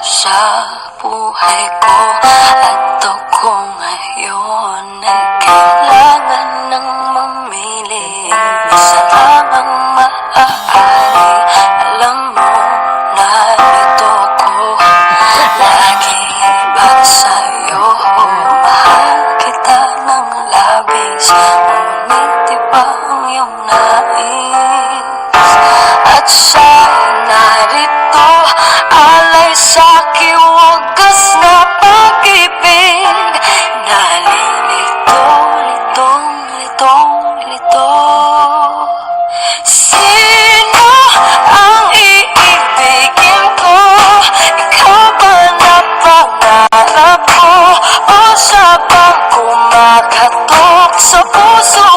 sa buhay ko. At ako ngayon ay kailangan ng mamili. Isa lang ang maaari. Alam mo, nalito ko lagi ba't sa'yo? Mahal kita ng labis, ngunit iba ang iyong nais. At siya'y narito, alay sa'king wagas na pag-ibig. Nalilito, litong, litong, lito. Sino ang iibigin ko? Ikaw ba na pangarap ko? O siya bang kumakatok sa puso